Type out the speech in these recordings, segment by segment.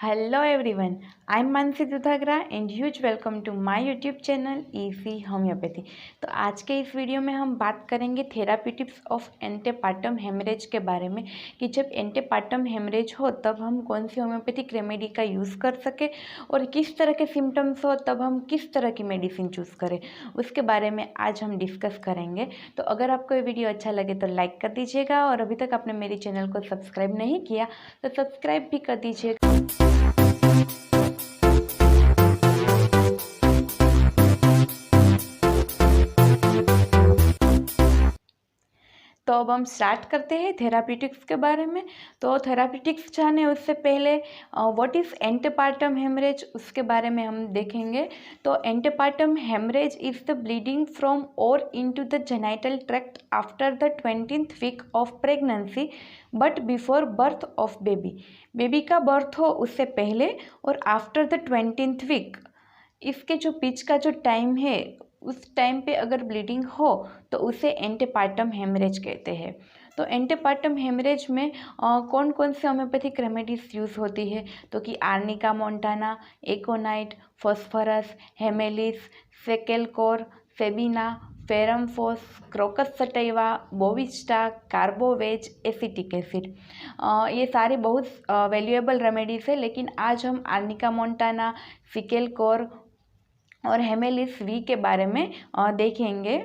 Hello everyone, I'm Mansi Dudhagra and huge welcome to my YouTube channel easy homoeopathy. तो आज के इस वीडियो में हम बात करेंगे थेराप्यूटिक्स ऑफ एंटेपार्टम हेमरेज के बारे में कि जब एंटेपार्टम हेमरेज हो तब हम कौन सी होम्योपैथिक रेमेडी का यूज़ कर सके और किस तरह के सिम्टम्स हो तब हम किस तरह की मेडिसिन चूज़ करें, उसके बारे में आज हम डिस्कस करेंगे। तो अगर आपको ये वीडियो अच्छा लगे तो लाइक कर दीजिएगा और अभी तक आपने मेरे चैनल को सब्सक्राइब नहीं किया तो सब्सक्राइब भी कर दीजिएगा। तो अब हम स्टार्ट करते हैं थेराप्यूटिक्स के बारे में। तो थेराप्यूटिक्स जाने उससे पहले व्हाट इज़ एंटेपार्टम हेमरेज उसके बारे में हम देखेंगे। तो antepartum haemorrhage is the bleeding from or into the genital tract after the 20th week of pregnancy but before birth of baby. Baby का बर्थ हो उससे पहले और आफ्टर द 20th वीक, इसके जो बीच का जो टाइम है उस टाइम पे अगर ब्लीडिंग हो तो उसे एंटेपार्टम हेमरेज कहते हैं। तो एंटेपार्टम हेमरेज में कौन कौन से होम्योपैथिक रेमेडीज यूज़ होती है तो कि arnica montana, aconite, phosphorus, hamamelis, secale cor, sabina, ferrum phos, crocus sativa, bovista, carbo veg, acetic acid. ये सारी बहुत वैल्यूएबल रेमेडीज़ है, लेकिन आज हम आर्निका मोंटाना, सिकेलकोर और हेमेलिस वी के बारे में देखेंगे।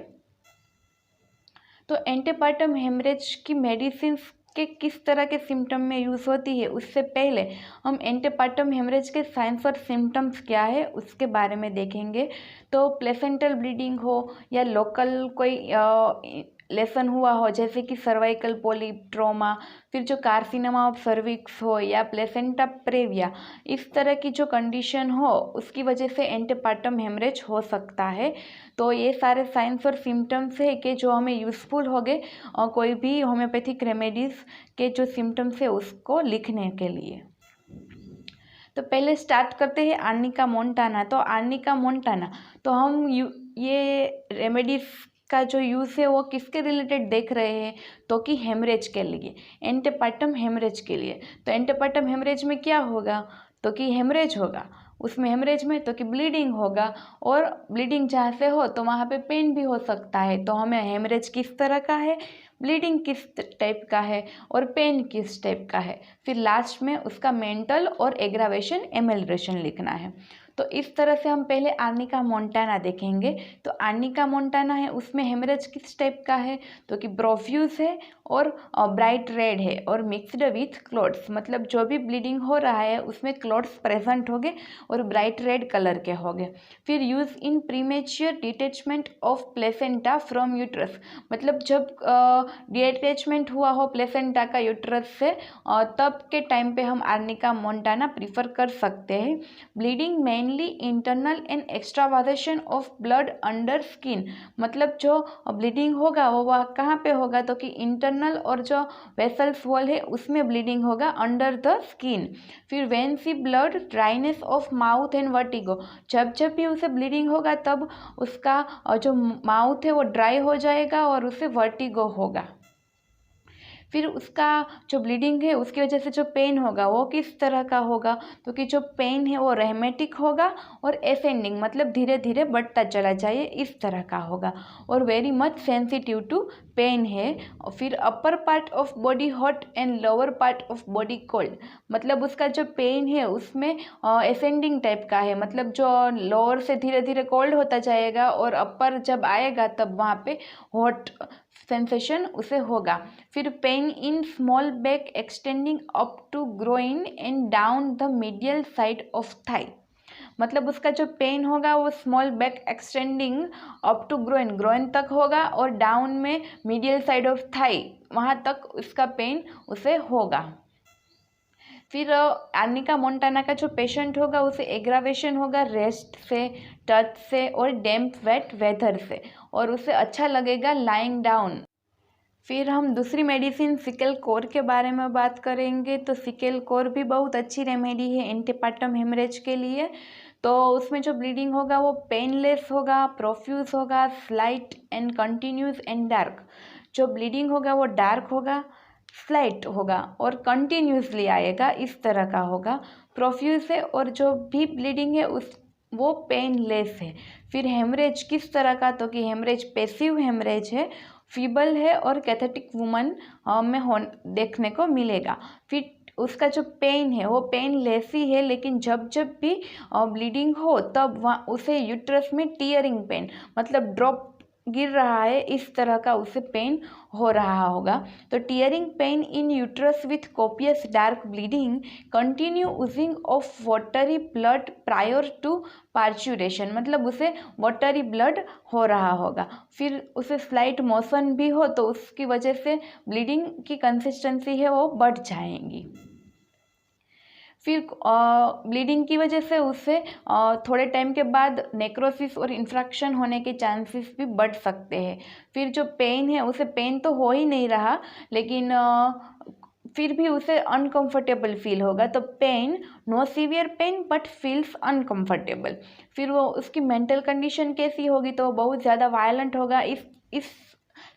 तो एंटेपार्टम हेमरेज की मेडिसिन के किस तरह के सिम्टम में यूज़ होती है उससे पहले हम एंटेपार्टम हेमरेज के साइंस और सिम्टम्स क्या है उसके बारे में देखेंगे। तो प्लेसेंटल ब्लीडिंग हो या लोकल कोई लेसन हुआ हो जैसे कि सर्वाइकल पॉलिप, ट्रॉमा, फिर जो कार्सिनोमा ऑफ सर्विक्स हो या प्लेसेंटा प्रेविया, इस तरह की जो कंडीशन हो उसकी वजह से एंटेपार्टम हेमरेज हो सकता है। तो ये सारे साइंस और सिम्टम्स है कि जो हमें यूज़फुल हो गए और कोई भी होम्योपैथिक रेमेडीज़ के जो सिम्टम्स है उसको लिखने के लिए। तो पहले स्टार्ट करते हैं आर्निका मोंटाना। तो आर्निका मोंटाना तो हम ये रेमेडीज़ का जो यूज़ है वो किसके रिलेटेड देख रहे हैं तो कि हेमरेज के लिए, एंटेपार्टम हेमरेज के लिए। तो एंटेपार्टम हेमरेज में क्या होगा तो कि हेमरेज होगा, उसमें हेमरेज में तो कि ब्लीडिंग होगा और ब्लीडिंग जहाँ से हो तो वहाँ पे पेन भी हो सकता है। तो हमें हेमरेज किस तरह का है, ब्लीडिंग किस टाइप का है और पेन किस टाइप का है, फिर लास्ट में उसका मेंटल और एग्रावेशन एमेलरेशन लिखना है। तो इस तरह से हम पहले आर्निका मोंटाना देखेंगे। तो आर्निका मोंटाना है उसमें हेमरेज किस टाइप का है तो कि प्रोफ्यूज है और ब्राइट रेड है और मिक्सड विथ क्लॉट्स, मतलब जो भी ब्लीडिंग हो रहा है उसमें क्लॉट्स प्रेजेंट होंगे और ब्राइट रेड कलर के होंगे। फिर use in premature detachment of placenta from uterus, मतलब जब डिटैचमेंट हुआ हो प्लेसेंटा का यूट्रस से तब के टाइम पे हम आर्निका मोंटाना प्रीफर कर सकते हैं। Bleeding mainly internal and extravasation of blood under skin, मतलब जो ब्लीडिंग होगा वो वह कहाँ पे होगा तो कि इंटरनल और जो वेसल्स वॉल है उसमें ब्लीडिंग होगा अंडर द स्किन। फिर when see blood, dryness of mouth and vertigo, जब जब भी उसे ब्लीडिंग होगा तब उसका जो माउथ है वो ड्राई हो जाएगा और उसे वर्टिगो होगा। फिर उसका जो ब्लीडिंग है उसकी वजह से जो पेन होगा वो किस तरह का होगा तो कि जो पेन है वो रेमेटिक होगा और एसेंडिंग, मतलब धीरे धीरे बढ़ता चला जाए इस तरह का होगा और very much sensitive to pain है। और फिर upper part of body hot and lower part of body cold, मतलब उसका जो पेन है उसमें एसेंडिंग टाइप का है, मतलब जो लोअर से धीरे धीरे कोल्ड होता जाएगा और अपर जब आएगा तब वहाँ पे हॉट सेंसेशन उसे होगा। फिर pain in small back extending up to groin and down the medial side of thigh, मतलब उसका जो पेन होगा वो small back extending up to groin, groin तक होगा और डाउन में मीडियल साइड ऑफ थाई वहाँ तक उसका पेन उसे होगा। फिर आर्निका मोंटाना का जो पेशेंट होगा उसे एग्रावेशन होगा रेस्ट से, टच से और डैम्प वेट वेदर से, और उसे अच्छा लगेगा लाइंग डाउन। फिर हम दूसरी मेडिसिन सिकेलकोर के बारे में बात करेंगे। तो सिकेलकोर भी बहुत अच्छी रेमेडी है एंटीपार्टम हेमरेज के लिए। तो उसमें जो ब्लीडिंग होगा वो पेनलेस होगा, प्रोफ्यूज होगा, slight and continuous and dark, जो ब्लीडिंग होगा वो डार्क होगा, स्लाइट होगा और कंटिन्यूसली आएगा, इस तरह का होगा। प्रोफ्यूज है और जो भी ब्लीडिंग है वो पेनलेस है। फिर हेमरेज किस तरह का, तो कि हेमरेज पैसिव हेमरेज है, फीबल है और कैथेटिक वुमन में देखने को मिलेगा। फिर उसका जो पेन है वो पेनलेस ही है, लेकिन जब जब भी ब्लीडिंग हो तब वहाँ उसे यूट्रस में टीयरिंग पेन, मतलब ड्रॉप गिर रहा है इस तरह का उसे पेन हो रहा होगा। तो tearing pain in uterus with copious dark bleeding, continue using of watery blood prior to parturition, मतलब उसे वाटरी ब्लड हो रहा होगा। फिर उसे स्लाइट मोशन भी हो तो उसकी वजह से ब्लीडिंग की कंसिस्टेंसी है वो बढ़ जाएंगी। फिर ब्लीडिंग की वजह से उससे थोड़े टाइम के बाद नेक्रोसिस और इन्फेक्शन होने के चांसेस भी बढ़ सकते हैं। फिर जो पेन है उसे पेन तो हो ही नहीं रहा, लेकिन फिर भी उसे अनकंफर्टेबल फील होगा। तो pain, no severe pain but feels uncomfortable. फिर वो उसकी मेंटल कंडीशन कैसी होगी, तो बहुत ज़्यादा वायलेंट होगा, इस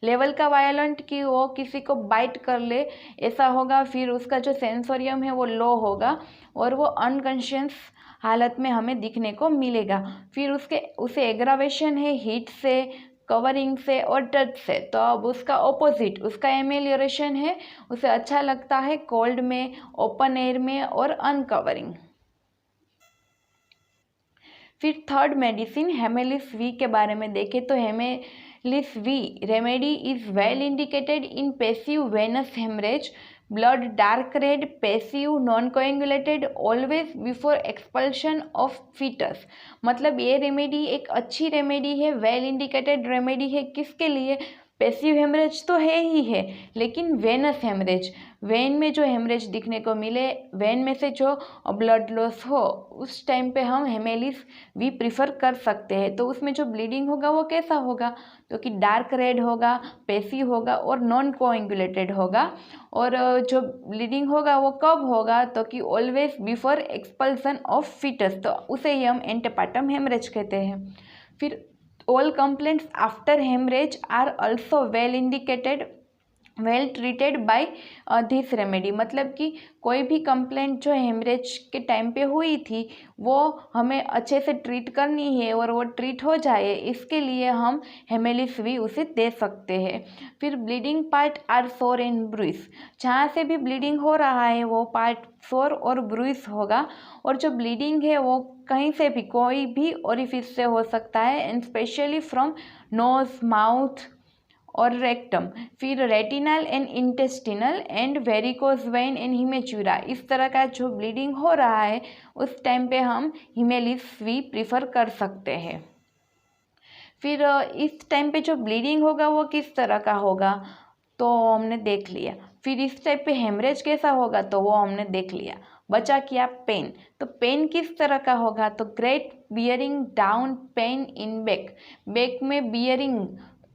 लेवल का वायलेंट कि वो किसी को बाइट कर ले ऐसा होगा। फिर उसका जो सेंसोरियम है वो लो होगा और वो अनकॉन्शियस हालत में हमें दिखने को मिलेगा। फिर उसे एग्रावेशन है हीट से, कवरिंग से और टच से। तो अब उसका ऑपोजिट, उसका एमेलियोरेशन है, उसे अच्छा लगता है कोल्ड में, ओपन एयर में और अनकवरिंग। फिर थर्ड मेडिसिन हेमेलिस वी के बारे में देखें तो hamamelis V remedy is well indicated in passive venous haemorrhage, blood dark red, passive non coagulated, always before expulsion of foetus. मतलब ये रेमेडी एक अच्छी रेमेडी है, वेल इंडिकेटेड रेमेडी है। किसके लिए? पैसिव हेमरेज तो है ही है, लेकिन वेनस हेमरेज, वेन में जो हेमरेज दिखने को मिले, वेन में से जो ब्लड लॉस हो, उस टाइम पे हम हेमेलिस वी प्रिफर कर सकते हैं। तो उसमें जो ब्लीडिंग होगा वो कैसा होगा, तो कि डार्क रेड होगा, पैसिव होगा और नॉन कोएगुलेटेड होगा। और जो ब्लीडिंग होगा वो कब होगा, तो कि always before expulsion of foetus, तो उसे ही हम एंटीपार्टम हेमरेज कहते हैं। फिर all complaints after hemorrhage are also well indicated, well treated by this remedy. मतलब कि कोई भी कंप्लेंट जो हेमरेज के टाइम पे हुई थी वो हमें अच्छे से ट्रीट करनी है और वो ट्रीट हो जाए, इसके लिए हम हेमेलिस वी उसे दे सकते हैं। फिर ब्लीडिंग पार्ट आर सोर एंड ब्रूइस, जहाँ से भी ब्लीडिंग हो रहा है वो पार्ट सोर और ब्रूइस होगा। और जो ब्लीडिंग है वो कहीं से भी, कोई भी ओरिफिस से हो सकता है, and specially from nose, mouth और रेक्टम। फिर retinal and intestinal and varicose vein and haematuria, इस तरह का जो ब्लीडिंग हो रहा है उस टाइम पे हम हिमेलिस वी प्रिफर कर सकते हैं। फिर इस टाइम पे जो ब्लीडिंग होगा वो किस तरह का होगा तो हमने देख लिया। फिर इस टाइप पे हेमरेज कैसा होगा तो वो हमने देख लिया। बचा क्या? पेन। तो पेन किस तरह का होगा, तो great bearing down pain in back, back में बियरिंग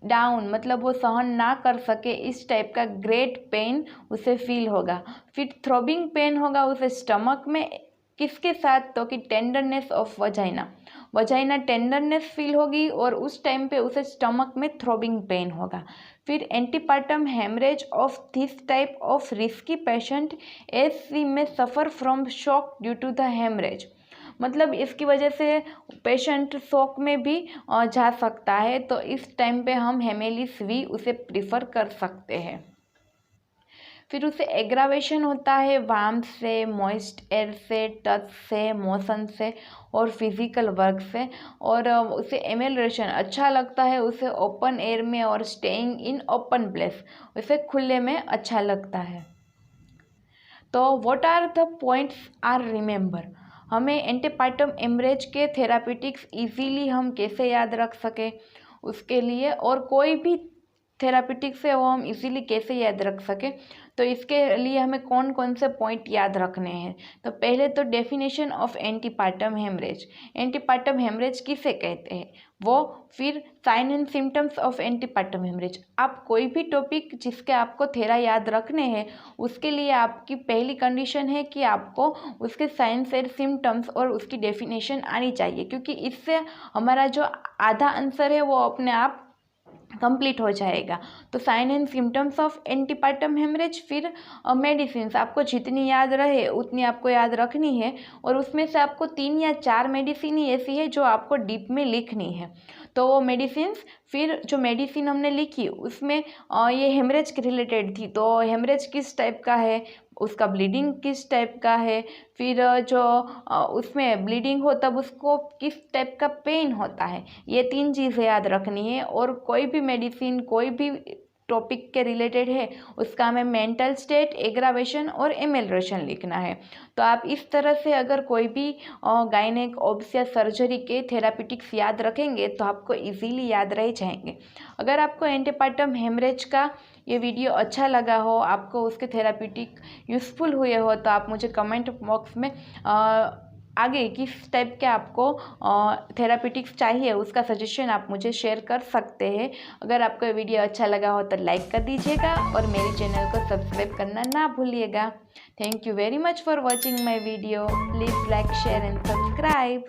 डाउन, मतलब वो सहन ना कर सके इस टाइप का ग्रेट पेन उसे फील होगा। फिर थ्रोबिंग पेन होगा उसे स्टमक में, किसके साथ, तो कि tenderness of vagina, vagina tenderness feel होगी और उस टाइम पे उसे स्टमक में थ्रोबिंग पेन होगा। फिर antepartum haemorrhage of this type of risky patient as she may suffer from shock due to the haemorrhage, मतलब इसकी वजह से पेशेंट शॉक में भी जा सकता है। तो इस टाइम पे हम हेमेलिस वी उसे प्रिफर कर सकते हैं। फिर उसे एग्रावेशन होता है वार्म से, मॉइस्ट एयर से, टच से, मोशन से और फिजिकल वर्क से। और उसे एमेलरेशन अच्छा लगता है उसे ओपन एयर में और स्टेइंग इन ओपन प्लेस, उसे खुले में अच्छा लगता है। तो what are the points are remember, हमें एंटीपार्टम हेमरेज के थेरापेटिक्स इजीली हम कैसे याद रख सकें उसके लिए, और कोई भी थेरापेटिक्स है वो हम इजीली कैसे याद रख सकें, तो इसके लिए हमें कौन कौन से पॉइंट याद रखने हैं। तो पहले तो definition of antepartum haemorrhage, antepartum haemorrhage किसे कहते हैं वो, फिर sign and symptoms of antepartum haemorrhage. आप कोई भी टॉपिक जिसके आपको थेरा याद रखने हैं उसके लिए आपकी पहली कंडीशन है कि आपको उसके साइंस एंड सिम्टम्स और उसकी डेफिनेशन आनी चाहिए, क्योंकि इससे हमारा जो आधा आंसर है वो अपने आप कंप्लीट हो जाएगा। तो sign and symptoms of antepartum haemorrhage, फिर मेडिसिन आपको जितनी याद रहे उतनी आपको याद रखनी है, और उसमें से आपको 3 या 4 मेडिसिन ही ऐसी है जो आपको डीप में लिखनी है। तो वो मेडिसिन, फिर जो मेडिसिन हमने लिखी उसमें ये हेमरेज के रिलेटेड थी, तो हेमरेज किस टाइप का है, उसका ब्लीडिंग किस टाइप का है, फिर जो उसमें ब्लीडिंग हो तब उसको किस टाइप का पेन होता है, ये 3 चीज़ें याद रखनी है। और कोई भी मेडिसिन कोई भी टॉपिक के रिलेटेड है उसका हमें मेंटल स्टेट, एग्रावेशन और एमेलरेशन लिखना है। तो आप इस तरह से अगर कोई भी गायनेक, ऑब्स या सर्जरी के थेरापिटिक्स याद रखेंगे तो आपको इजीली याद रह जाएंगे। अगर आपको एंटीपार्टम हेमरेज का ये वीडियो अच्छा लगा हो, आपको उसके थेरापिटिक यूज़फुल हुए हो, तो आप मुझे कमेंट बॉक्स में आगे किस टाइप के आपको थेरापिटिक्स चाहिए उसका सजेशन आप मुझे शेयर कर सकते हैं। अगर आपको ये वीडियो अच्छा लगा हो तो लाइक कर दीजिएगा और मेरे चैनल को सब्सक्राइब करना ना भूलिएगा। Thank you very much for watching my video. Please like, share and subscribe.